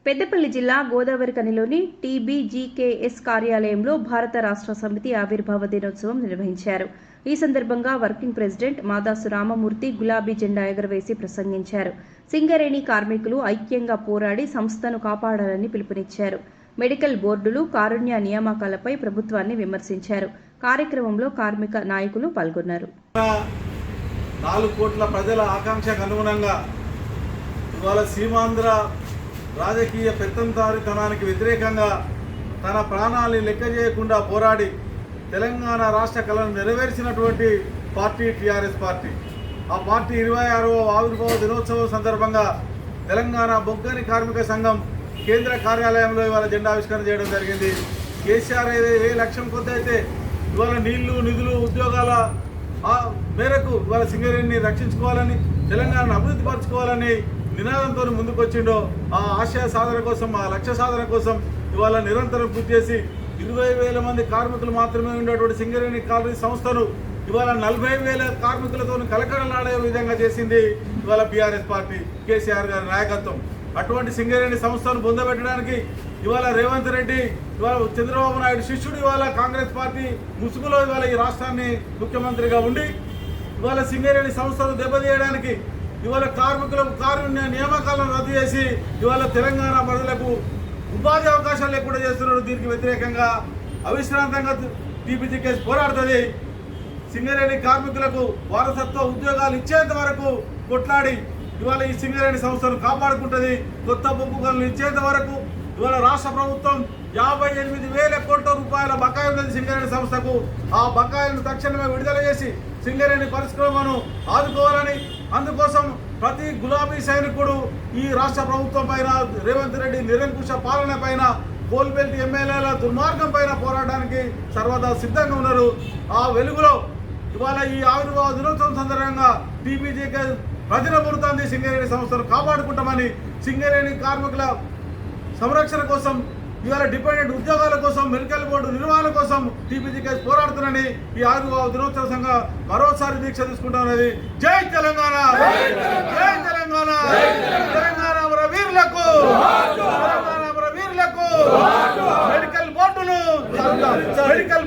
పెద్దపల్లి జిల్లా గోదావరిఖనిలోని టీబీజీకేఎస్ కార్యాలయంలో భారత రాష్ట్ర సమితి ఆవిర్భావ దినోత్సవం నిర్వహించారు. ఈ సందర్భంగా వర్కింగ్ ప్రెసిడెంట్ మాదాసు రామమూర్తి గులాబీ జెండా ఎగురవేసి ప్రసంగించారు. సింగరేణి కార్మికులు ఐక్యంగా పోరాడి సంస్థను కాపాడాలని పిలుపునిచ్చారు. మెడికల్ బోర్డులు కారుణ్య నియామకాలపై ప్రభుత్వాన్ని విమర్శించారు. కార్యక్రమంలో కార్మిక నాయకులు పాల్గొన్నారు. 4 కోట్ల ప్రజల ఆకాంక్షకు అనుగుణంగా ఇవాళ సీమాంధ్ర రాజకీయ పెత్తందారితనానికి వ్యతిరేకంగా తన ప్రాణాలను లెక్క చేయకుండా పోరాడి తెలంగాణ రాష్ట్ర కళను నెరవేర్చినటువంటి పార్టీ టీఆర్ఎస్ పార్టీ. ఆ పార్టీ 26వ ఆవిర్భావ దినోత్సవం సందర్భంగా తెలంగాణ బొగ్గని కార్మిక సంఘం కేంద్ర కార్యాలయంలో ఇవాళ జెండా ఆవిష్కరణ చేయడం జరిగింది. కేసీఆర్ ఏ లక్ష్యం కొద్ది అయితే ఇవాళ నీళ్లు నిధులు ఉద్యోగాల మేరకు ఇవాళ సింగరేణిని రక్షించుకోవాలని తెలంగాణను అభివృద్ధి పరచుకోవాలని నినాదంతో ముందుకొచ్చిండో ఆ ఆశయ సాధన కోసం ఆ లక్ష్య సాధన కోసం ఇవాళ నిరంతరం కృషి చేసి 20,000 మంది కార్మికులు మాత్రమే ఉన్నటువంటి సింగరేణి కాలనీ సంస్థను ఇవాళ 40,000 కార్మికులతో కలకడలాడే విధంగా చేసింది ఇవాళ బీఆర్ఎస్ పార్టీ కేసీఆర్ గారి నాయకత్వం. అటువంటి సింగరేణి సంస్థను పొందబెట్టడానికి ఇవాళ రేవంత్ రెడ్డి ఇవాళ చంద్రబాబు నాయుడు శిష్యుడు ఇవాళ కాంగ్రెస్ పార్టీ ముసుగులో ఇవాళ ఈ రాష్ట్రాన్ని ముఖ్యమంత్రిగా ఉండి ఇవాళ సింగరేణి సంస్థను దెబ్బతీయడానికి ఇవాళ కార్మికులకు కారుణ్య నియామకాలను రద్దు చేసి ఇవాళ తెలంగాణ ప్రజలకు ఉపాధి అవకాశాలు లేకుండా చేస్తున్నారు. దీనికి వ్యతిరేకంగా అవిశ్రాంతంగా టీబీజీకేఎస్ పోరాడుతుంది. సింగరేణి కార్మికులకు వారసత్వ ఉద్యోగాలు ఇచ్చేంత వరకు కొట్లాడి ఇవాళ ఈ సింగరేణి సంస్థను కాపాడుకుంటుంది. కొత్త బొగ్గు గనులు ఇచ్చేంత వరకు ఇవాళ రాష్ట్ర ప్రభుత్వం 58,000 కోట్ల రూపాయల బకాయి ఉన్నది సింగరేణి సంస్థకు. ఆ బకాయిలను తక్షణమే విడుదల చేసి సింగరేణి పరిశ్రమను ఆదుకోవాలని, అందుకోసం ప్రతి గులాబీ సైనికుడు ఈ రాష్ట్ర ప్రభుత్వం పైన రేవంత్ రెడ్డి నిరంకుశ పాలన పైన కోల్బెల్ట్ ఎమ్మెల్యేల దుర్మార్గం పైన పోరాడడానికి సర్వదా సిద్ధంగా ఉన్నారు. ఆ వెలుగులో ఇవాళ ఈ ఆవిర్భావ దినోత్సవం సందర్భంగా టీబీజీకేఎస్ ప్రజలబడుతోంది. సింగరేణి సంస్థను కాపాడుకుంటామని, సింగరేణి కార్మికుల సంరక్షణ కోసం ఇవాళ డిపెండెంట్ ఉద్యోగాల కోసం మెడికల్ బోర్డు నిర్వహణ కోసం టీబీజీకేఎస్ పోరాడుతున్నారని ఈ ఆవిర్భావ దినోత్సవ సంఘం మరోసారి దీక్ష తీసుకుంటామన్నది. జై తెలంగాణ, జై తెలంగాణ, తెలంగాణ అమర వీరులకు, తెలంగాణ అమర వీరులకు, మెడికల్ బోర్డులు, మెడికల్